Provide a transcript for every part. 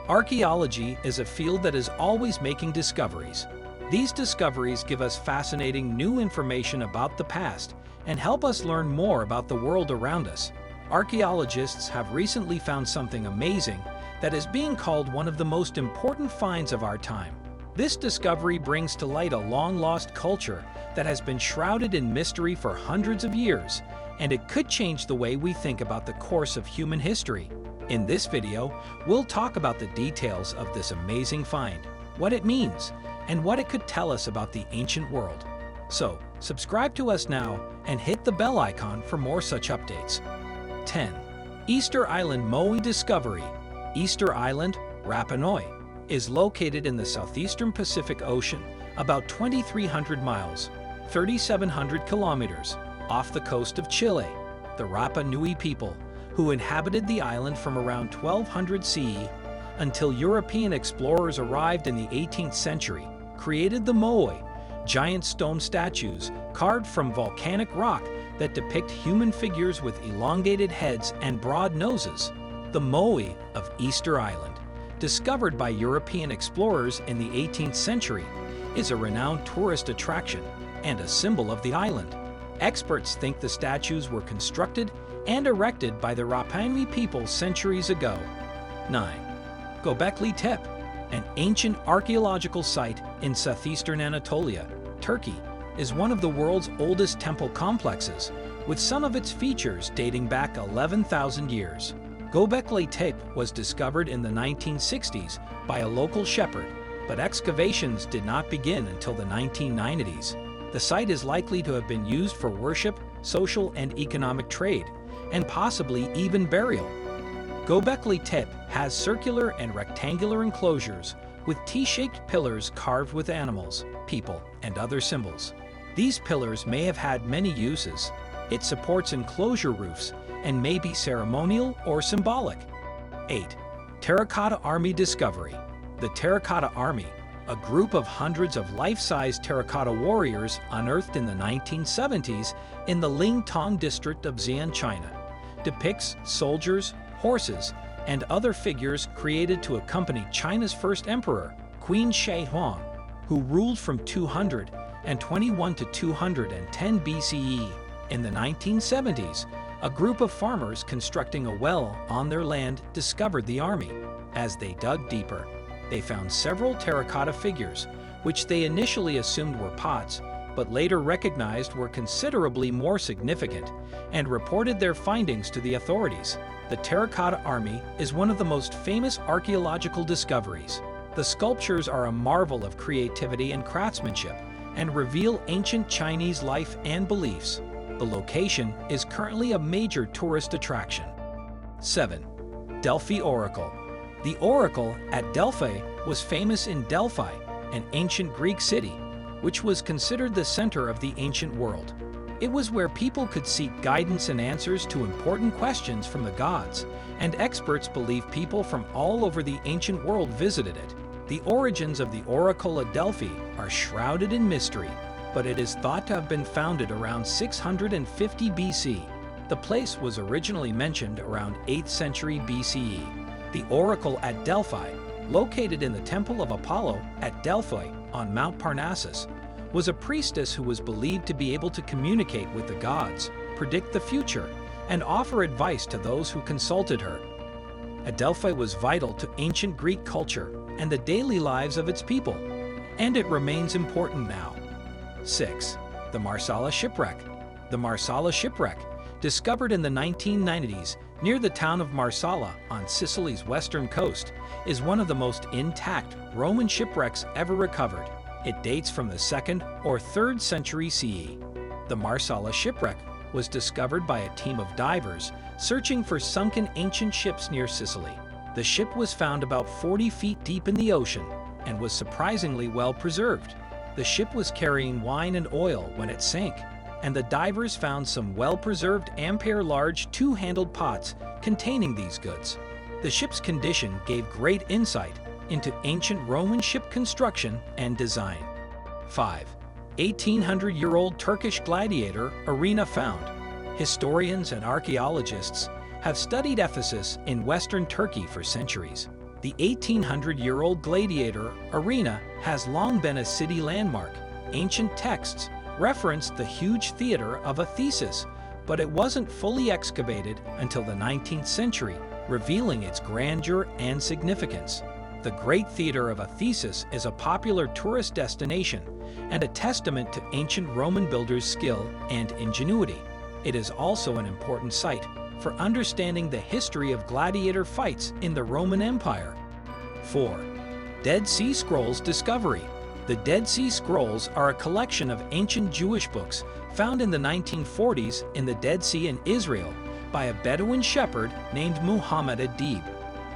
Archaeology is a field that is always making discoveries. These discoveries give us fascinating new information about the past and help us learn more about the world around us. Archaeologists have recently found something amazing that is being called one of the most important finds of our time. This discovery brings to light a long-lost culture that has been shrouded in mystery for hundreds of years, and it could change the way we think about the course of human history. In this video, we'll talk about the details of this amazing find, what it means, and what it could tell us about the ancient world. So, subscribe to us now and hit the bell icon for more such updates. 10. Easter Island moai discovery. Easter Island, Rapa Nui, is located in the southeastern Pacific Ocean, about 2,300 miles, 3,700 kilometers, off the coast of Chile. The Rapa Nui people, who inhabited the island from around 1200 CE until European explorers arrived in the 18th century, created the moai, giant stone statues carved from volcanic rock that depict human figures with elongated heads and broad noses. The moai of Easter Island, discovered by European explorers in the 18th century, is a renowned tourist attraction and a symbol of the island. Experts think the statues were constructed and erected by the Rapa Nui people centuries ago. 9. Gobekli Tepe, an ancient archaeological site in southeastern Anatolia, Turkey, is one of the world's oldest temple complexes, with some of its features dating back 11,000 years. Gobekli Tepe was discovered in the 1960s by a local shepherd, but excavations did not begin until the 1990s. The site is likely to have been used for worship, social and economic trade, and possibly even burial. Gobekli Tepe has circular and rectangular enclosures with T-shaped pillars carved with animals, people, and other symbols. These pillars may have had many uses. It supports enclosure roofs and may be ceremonial or symbolic. 8. Terracotta Army discovery. The Terracotta Army, a group of hundreds of life-size terracotta warriors unearthed in the 1970s in the Lingtong district of Xi'an, China, depicts soldiers, horses, and other figures created to accompany China's first emperor, Queen Shi Huang, who ruled from 221 to 210 BCE. In the 1970s, a group of farmers constructing a well on their land discovered the army. As they dug deeper, they found several terracotta figures, which they initially assumed were pots, but later recognized were considerably more significant, and reported their findings to the authorities. The Terracotta Army is one of the most famous archaeological discoveries. The sculptures are a marvel of creativity and craftsmanship, and reveal ancient Chinese life and beliefs. The location is currently a major tourist attraction. 7. Delphi Oracle. The Oracle at Delphi was famous in Delphi, an ancient Greek city, which was considered the center of the ancient world. It was where people could seek guidance and answers to important questions from the gods, and experts believe people from all over the ancient world visited it. The origins of the Oracle at Delphi are shrouded in mystery, but it is thought to have been founded around 650 BC. The place was originally mentioned around 8th century BCE. The Oracle at Delphi, located in the Temple of Apollo at Delphi on Mount Parnassus, was a priestess who was believed to be able to communicate with the gods, predict the future, and offer advice to those who consulted her. Delphi was vital to ancient Greek culture and the daily lives of its people, and it remains important now. 6. The Marsala shipwreck. The Marsala shipwreck, discovered in the 1990s near the town of Marsala on Sicily's western coast, is one of the most intact Roman shipwrecks ever recovered. It dates from the 2nd or 3rd century CE. The Marsala shipwreck was discovered by a team of divers searching for sunken ancient ships near Sicily. The ship was found about 40 feet deep in the ocean and was surprisingly well preserved. The ship was carrying wine and oil when it sank, and the divers found some well-preserved ampere-large two-handled pots containing these goods. The ship's condition gave great insight into ancient Roman ship construction and design. 5. 1800-year-old Turkish Gladiator arena found. Historians and archaeologists have studied Ephesus in western Turkey for centuries. The 1800-year-old Gladiator Arena has long been a city landmark. Ancient texts referenced the huge theater of Ephesus, but it wasn't fully excavated until the 19th century, revealing its grandeur and significance. The Great Theater of Ephesus is a popular tourist destination and a testament to ancient Roman builders' skill and ingenuity. It is also an important site for understanding the history of gladiator fights in the Roman Empire. 4. Dead Sea Scrolls discovery. The Dead Sea Scrolls are a collection of ancient Jewish books found in the 1940s in the Dead Sea in Israel by a Bedouin shepherd named Muhammad Adib.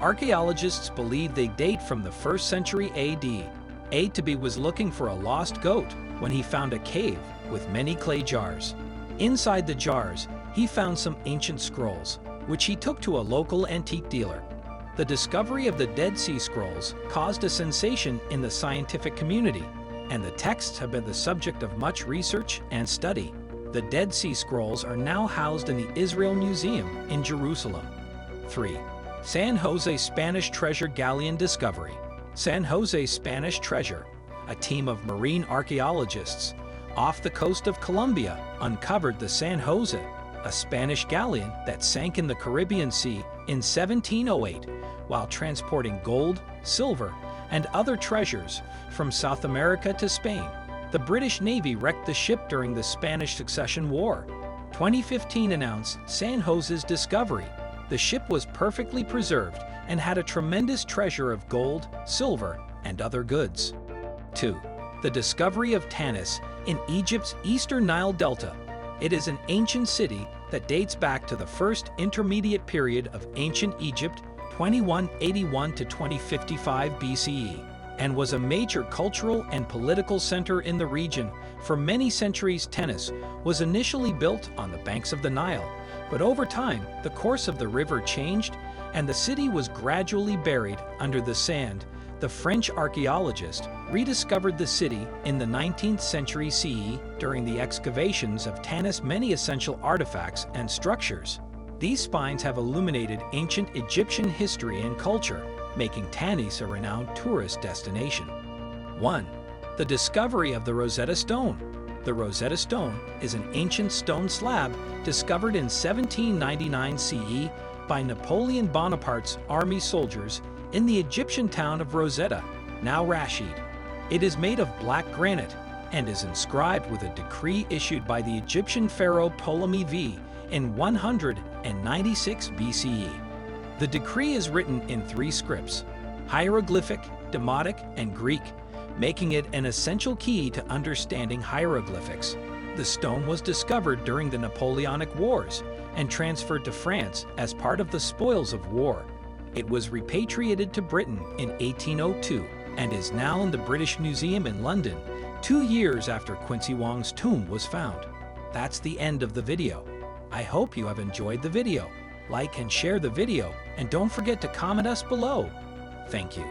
Archaeologists believe they date from the 1st century AD. Adib was looking for a lost goat when he found a cave with many clay jars. Inside the jars, he found some ancient scrolls, which he took to a local antique dealer. The discovery of the Dead Sea Scrolls caused a sensation in the scientific community, and the texts have been the subject of much research and study. The Dead Sea Scrolls are now housed in the Israel Museum in Jerusalem. 3. San Jose Spanish Treasure Galleon discovery. San Jose Spanish Treasure, a team of marine archaeologists off the coast of Colombia, uncovered the San Jose, a Spanish galleon that sank in the Caribbean Sea in 1708 while transporting gold, silver, and other treasures from South America to Spain. The British Navy wrecked the ship during the Spanish Succession War. 2015 announced San Jose's discovery. The ship was perfectly preserved and had a tremendous treasure of gold, silver, and other goods. 2. The discovery of Tannis in Egypt's eastern Nile Delta. It is an ancient city that dates back to the first intermediate period of ancient Egypt, 2181 to 2055 BCE, and was a major cultural and political center in the region. For many centuries, Tannis was initially built on the banks of the Nile, but over time, the course of the river changed and the city was gradually buried under the sand. The French archaeologists rediscovered the city in the 19th century CE during the excavations of Tannis' many essential artifacts and structures. These finds have illuminated ancient Egyptian history and culture, making Tannis a renowned tourist destination. 1. The discovery of the Rosetta Stone. The Rosetta Stone is an ancient stone slab discovered in 1799 CE by Napoleon Bonaparte's army soldiers in the Egyptian town of Rosetta, now Rashid. It is made of black granite and is inscribed with a decree issued by the Egyptian pharaoh Ptolemy V in 196 BCE. The decree is written in 3 scripts: hieroglyphic, Demotic, and Greek, making it an essential key to understanding hieroglyphics. The stone was discovered during the Napoleonic Wars and transferred to France as part of the spoils of war. It was repatriated to Britain in 1802 and is now in the British Museum in London, 2 years after Quincy Wong's tomb was found. That's the end of the video. I hope you have enjoyed the video. Like and share the video, and don't forget to comment us below. Thank you.